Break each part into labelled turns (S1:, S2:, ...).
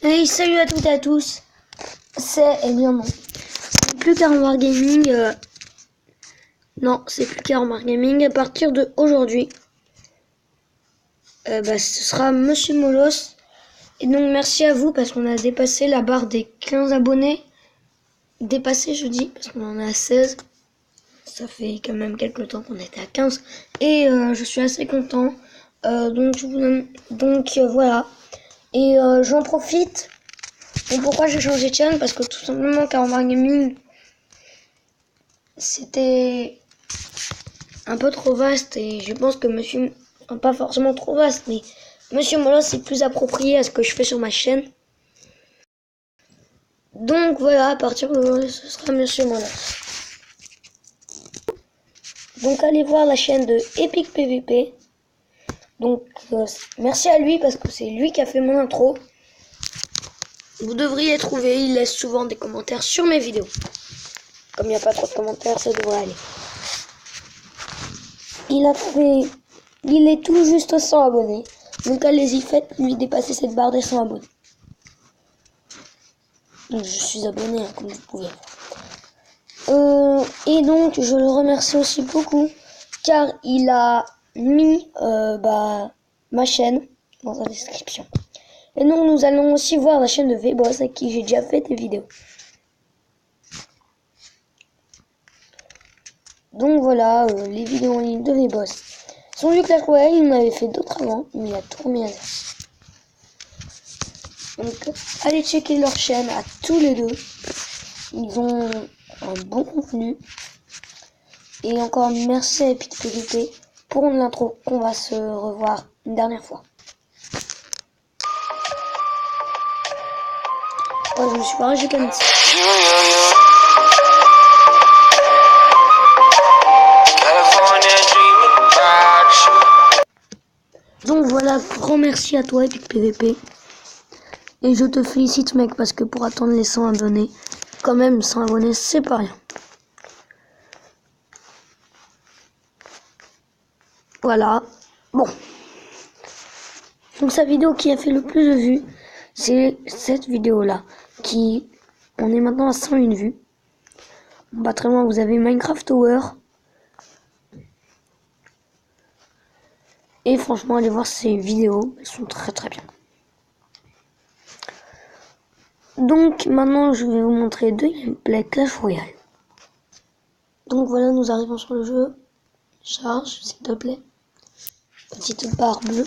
S1: Hey, salut à toutes et à tous. C'est non, c'est plus Car Wargaming. Non, c'est plus Car Wargaming. À partir de aujourd'hui, ce sera Monsieur Molos. Et donc merci à vous parce qu'on a dépassé la barre des 15 abonnés. Dépassé, je dis, parce qu'on en est à 16. Ça fait quand même quelques temps qu'on était à 15. Et je suis assez content. Voilà. Et j'en profite. Et pourquoi j'ai changé de chaîne? Parce que tout simplement Car Wargaming, c'était un peu trop vaste et je pense que pas forcément trop vaste, mais Monsieur Molos c'est plus approprié à ce que je fais sur ma chaîne. Donc voilà, à partir d'aujourd'hui ce sera Monsieur Molos. Donc allez voir la chaîne de Epic PVP. Donc merci à lui parce que c'est lui qui a fait mon intro. Vous devriez trouver, il laisse souvent des commentaires sur mes vidéos. Comme il n'y a pas trop de commentaires, ça devrait aller. Il est tout juste aux 100 abonnés. Donc allez-y, faites-lui dépasser cette barre des 100 abonnés. Donc je suis abonné, hein, comme vous pouvez voir. Et donc je le remercie aussi beaucoup car il a mis ma chaîne dans la description. Et donc nous allons aussi voir la chaîne de V-Boss avec qui j'ai déjà fait des vidéos. Donc voilà, les vidéos en ligne de V-Boss. Son vieux Clash Royale, il en avait fait d'autres avant, mais il a tout remis à zéro. Donc allez checker leur chaîne à tous les deux. Ils ont un bon contenu. Et encore merci à Epic PVP pour l'intro qu'on va se revoir une dernière fois. Oh, je me suis barré, j'ai comme ça. Donc voilà, grand merci à toi Epic PVP. Et je te félicite mec parce que pour attendre les 100 abonnés, quand même 100 abonnés c'est pas rien. Voilà, bon. Donc sa vidéo qui a fait le plus de vues, c'est cette vidéo là. On est maintenant à 101 vues. Pas très loin, vous avez Minecraft Tower. Et franchement, allez voir ces vidéos, elles sont très très bien. Donc maintenant, je vais vous montrer deux gameplays Clash Royale. Donc voilà, nous arrivons sur le jeu. Charge, s'il te plaît. Petite barre bleue.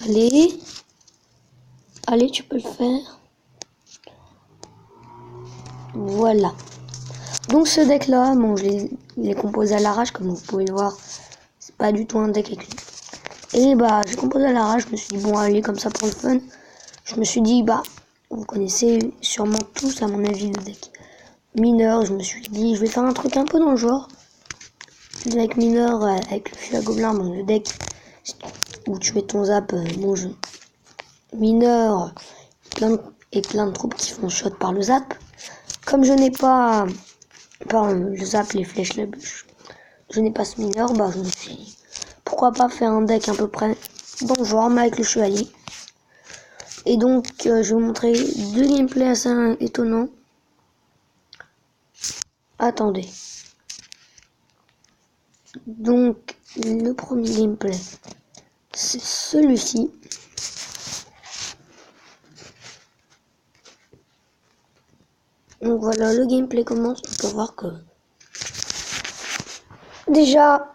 S1: Allez. Allez, tu peux le faire. Voilà. Donc ce deck là, bon, il est composé à l'arrache, comme vous pouvez le voir. C'est pas du tout un deck avec lui. Et j'ai composé à l'arrache, je me suis dit bon allez comme ça pour le fun. Je me suis dit vous connaissez sûrement tous à mon avis le deck mineur. Je me suis dit je vais faire un truc un peu dans le genre. Le deck mineur avec le fil à gobelin, bon le deck où tu mets ton zap, bon jeu. Mineur, plein de troupes qui font shot par le zap. Comme je n'ai pas le zap, les flèches, la bûche, je n'ai pas ce mineur, je me suis dit pourquoi pas faire un deck à peu près dans le genre, mais avec le chevalier. Et donc je vais vous montrer deux gameplays assez étonnants. Attendez. Donc le premier gameplay, c'est celui-ci. Donc voilà, le gameplay commence. On peut voir que déjà,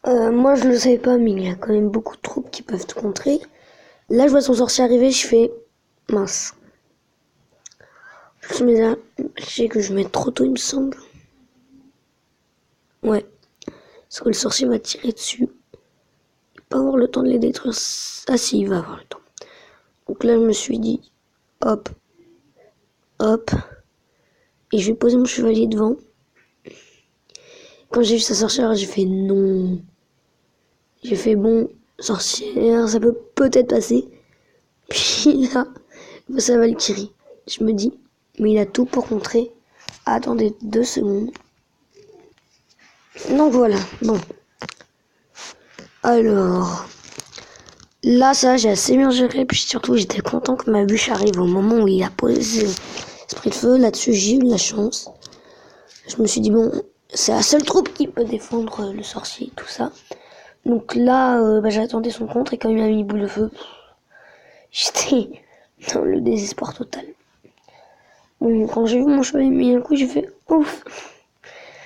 S1: moi je le savais pas, mais il y a quand même beaucoup de troupes qui peuvent te contrer. Là, je vois son sorcier arriver, je fais mince. Je sais que je vais mettre trop tôt, il me semble. Ouais, parce que le sorcier va tirer dessus. Il va pas avoir le temps de les détruire. Ah si, il va avoir le temps. Donc là, je me suis dit, hop, hop. Et je vais poser mon chevalier devant. Quand j'ai vu sa sorcière, j'ai fait non. J'ai fait bon, sorcière, ça peut peut-être passer. Puis là, sa Valkyrie. Je me dis, mais il a tout pour contrer. Attendez 2 secondes. Donc voilà, bon. Alors, là, ça, j'ai assez bien géré. Puis surtout, j'étais content que ma bûche arrive au moment où il a posé l'esprit de feu. Là-dessus, j'ai eu de la chance. Je me suis dit, bon, c'est la seule troupe qui peut défendre le sorcier, tout ça. Donc là, j'attendais son contre et quand il m'a mis boule de feu, j'étais dans le désespoir total. Bon, quand j'ai vu mon cheval mis un coup, j'ai fait ouf.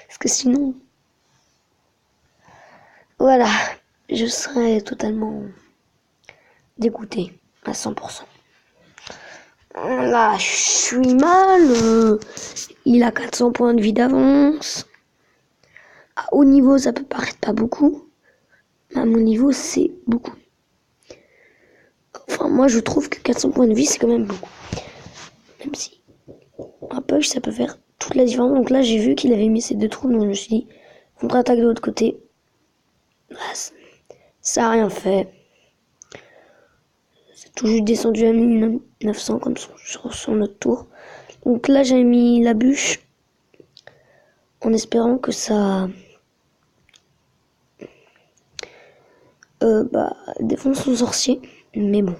S1: Parce que sinon, voilà, je serais totalement dégoûté à 100%. Là, je suis mal. Il a 400 points de vie d'avance. À haut niveau, ça peut paraître pas beaucoup. Mais à mon niveau, c'est beaucoup. Enfin, moi, je trouve que 400 points de vie, c'est quand même beaucoup. Même si un push, ça peut faire toute la différence. Donc là, j'ai vu qu'il avait mis ces deux trous. Donc je me suis dit, contre-attaque de l'autre côté. Bah, ça a rien fait. C'est tout juste descendu à 1900 comme sur son autre tour. Donc là, j'ai mis la bûche en espérant que ça défonce son sorcier. Mais bon,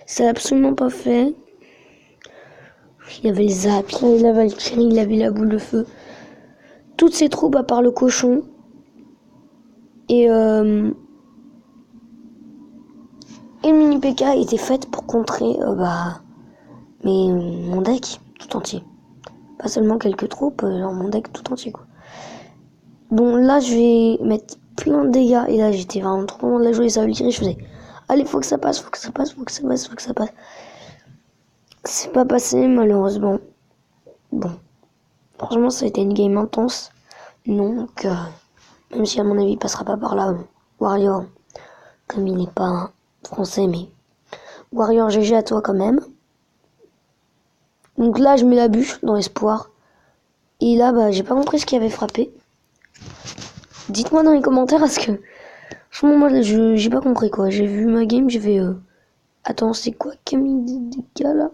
S1: ça n'a absolument pas fait. Il y avait les zaps, il y avait la Valkyrie, il y avait la boule de feu. Toutes ces troupes à part le cochon. Et le mini PK était faite pour contrer mais mon deck tout entier. Pas seulement quelques troupes, mon deck tout entier quoi. Bon là je vais mettre plein de dégâts et là j'étais vraiment trop content de la jouer ça Valkyrie, je faisais allez faut que ça passe, faut que ça passe, faut que ça passe, faut que ça passe. C'est pas passé malheureusement. Bon. Franchement ça a été une game intense. Donc même si à mon avis il passera pas par là, Warrior, comme il n'est pas français mais Warrior GG à toi quand même. Donc là je mets la bûche dans l'espoir. Et là j'ai pas compris ce qui avait frappé. Dites-moi dans les commentaires parce que franchement moi j'ai pas compris quoi. J'ai vu ma game, j'ai fait attends c'est quoi qui a mis des dégâts là.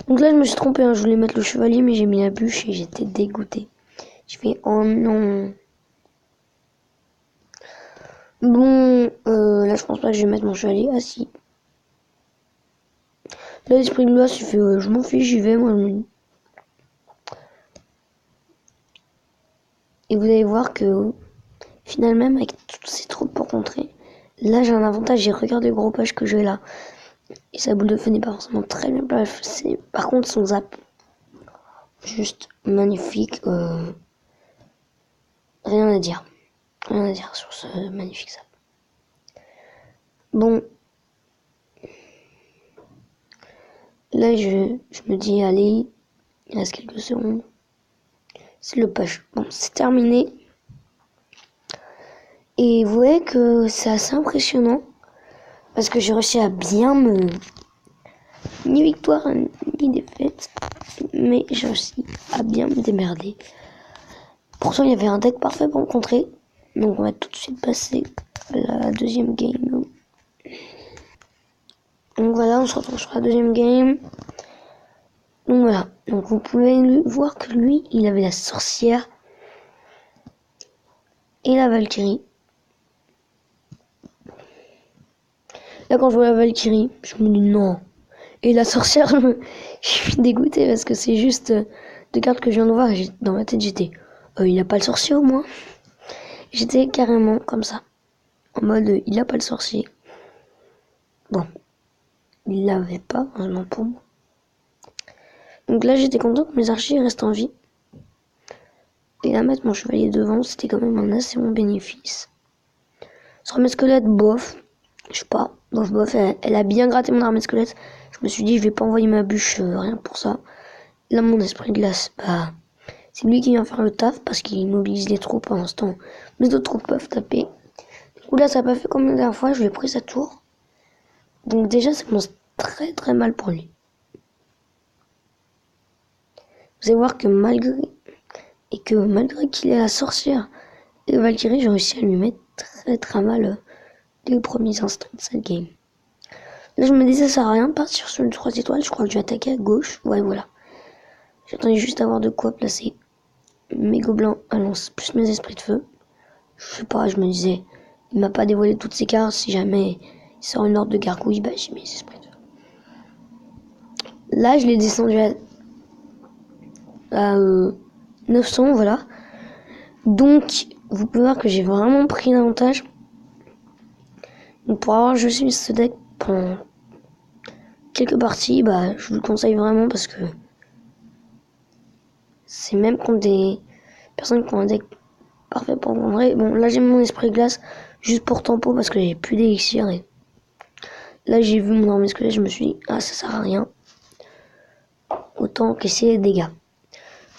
S1: Donc là je me suis trompé, je voulais mettre le chevalier mais j'ai mis la bûche et j'étais dégoûté. J'ai fait oh non. Bon là je pense pas que je vais mettre mon chevalier. Ah si. Là l'esprit de loi il fait je m'en fiche j'y vais moi. Et vous allez voir que finalement même avec toutes ces troupes pour contrer, là j'ai un avantage, j'ai regardé le gros page que j'ai là. Et sa boule de feu n'est pas forcément très bien placée. Par contre son zap, juste magnifique. Rien à dire. Rien à dire sur ce magnifique zap. Bon. Là je me dis allez, il reste quelques secondes. C'est le push. Bon c'est terminé. Et vous voyez que c'est assez impressionnant. Parce que j'ai réussi à bien me... Ni victoire, ni défaite. Mais j'ai réussi à bien me démerder. Pourtant, il y avait un deck parfait pour me contrer. Donc, on va tout de suite passer à la deuxième game. Donc voilà, on se retrouve sur la deuxième game. Donc voilà. Donc, vous pouvez voir que lui, il avait la sorcière. Et la Valkyrie. Là, quand je vois la Valkyrie, je me dis non. Et la sorcière, je suis dégoûtée parce que c'est juste deux cartes que je viens de voir. Et dans ma tête, j'étais, il a pas le sorcier au moins. J'étais carrément comme ça. En mode, il a pas le sorcier. Bon. Il l'avait pas, heureusement pour moi. Donc là, j'étais content que mes archers restent en vie. Et là, mettre mon chevalier devant, c'était quand même un assez bon bénéfice. Sur mes squelettes, bof. Je sais pas. Bof, elle a bien gratté mon armée squelette. Je me suis dit, je vais pas envoyer ma bûche, rien pour ça. Là, mon esprit de glace, c'est lui qui vient faire le taf parce qu'il mobilise les troupes en instant. Les autres troupes peuvent taper. Du coup, là, ça n'a pas fait comme la dernière fois, je lui ai pris sa tour. Donc déjà, ça commence très très mal pour lui. Vous allez voir que malgré qu'il est la sorcière et Valkyrie, j'ai réussi à lui mettre très très mal dès les premiers instants de cette game. Là, je me disais, ça sert à rien de partir sur une 3 étoiles. Je crois que je vais attaquer à gauche. Ouais, voilà. J'attendais juste d'avoir de quoi placer mes gobelins à lance plus mes esprits de feu. Je sais pas, je me disais, Il m'a pas dévoilé toutes ses cartes. Si jamais il sort une ordre de gargouille, bah j'ai mis les esprits. Là, je l'ai descendu à 900, voilà. Donc, vous pouvez voir que j'ai vraiment pris l'avantage. Donc, pour avoir joué ce deck pendant quelques parties, bah, je vous le conseille vraiment parce que c'est même contre des personnes qui ont un deck parfait pour André. Bon, là, j'ai mis mon esprit glace juste pour tempo parce que j'ai plus d'élixir. Et là, j'ai vu mon armée squelette, je me suis dit, ah, ça sert à rien. Autant qu'essayer les dégâts.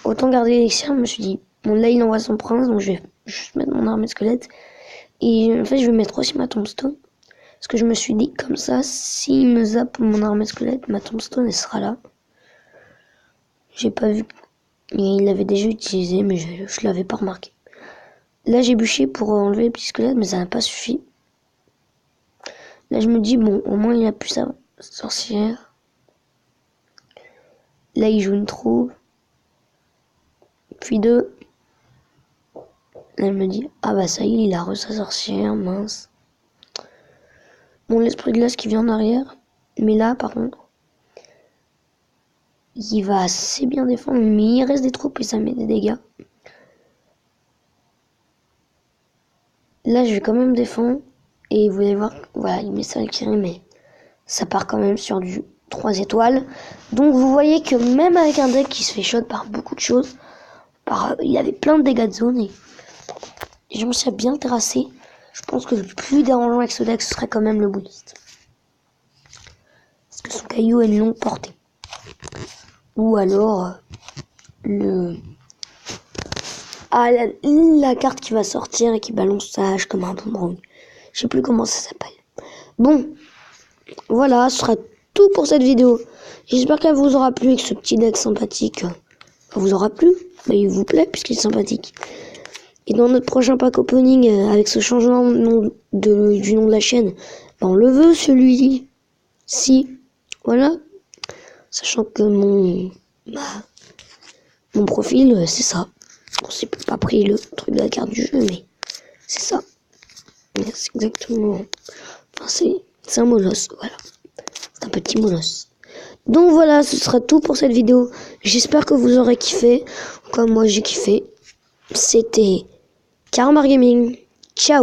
S1: Autant garder l'élixir, je me suis dit, bon, là, il envoie son prince, donc je vais juste mettre mon armée squelette. Et en fait, je vais mettre aussi ma tombstone. Parce que je me suis dit, comme ça, s'il me zappe mon armée squelette, ma tombstone, elle sera là. J'ai pas vu. Il l'avait déjà utilisé, mais je l'avais pas remarqué. Là, j'ai bûché pour enlever les petits squelettes, mais ça n'a pas suffi. Là, je me dis, bon, au moins, il a plus sa sorcière. Là, il joue une troupe. Puis deux. Là, je me dis, ah bah ça y est, il a re sa sorcière, mince. Bon, l'esprit de glace qui vient en arrière. Mais là, par contre, il va assez bien défendre, mais il reste des troupes et ça met des dégâts. Là, je vais quand même défendre. Et vous allez voir, voilà, il met ça avec Kiri, mais ça part quand même sur du 3 étoiles. Donc, vous voyez que même avec un deck qui se fait shot par beaucoup de choses, il avait plein de dégâts de zone et je me suis bien terrassé. Je pense que le plus dérangeant avec ce deck, ce serait quand même le bouddhiste. Parce que son caillou a une longue portée. Ou alors, la carte qui va sortir et qui balance sa hache comme un boomerang. Je sais plus comment ça s'appelle. Bon, voilà, ce sera tout pour cette vidéo. J'espère qu'elle vous aura plu et que ce petit deck sympathique vous aura plu. Mais il vous plaît puisqu'il est sympathique. Et dans notre prochain pack opening, avec ce changement du nom de la chaîne, ben on le veut celui-ci. Voilà. Sachant que mon profil, c'est ça. On s'est pas pris le truc de la carte du jeu, mais c'est ça. C'est exactement. Enfin, c'est un molosse, voilà. C'est un petit molosse. Donc voilà, ce sera tout pour cette vidéo. J'espère que vous aurez kiffé. Comme moi, j'ai kiffé. C'était Karmar Gaming. Ciao.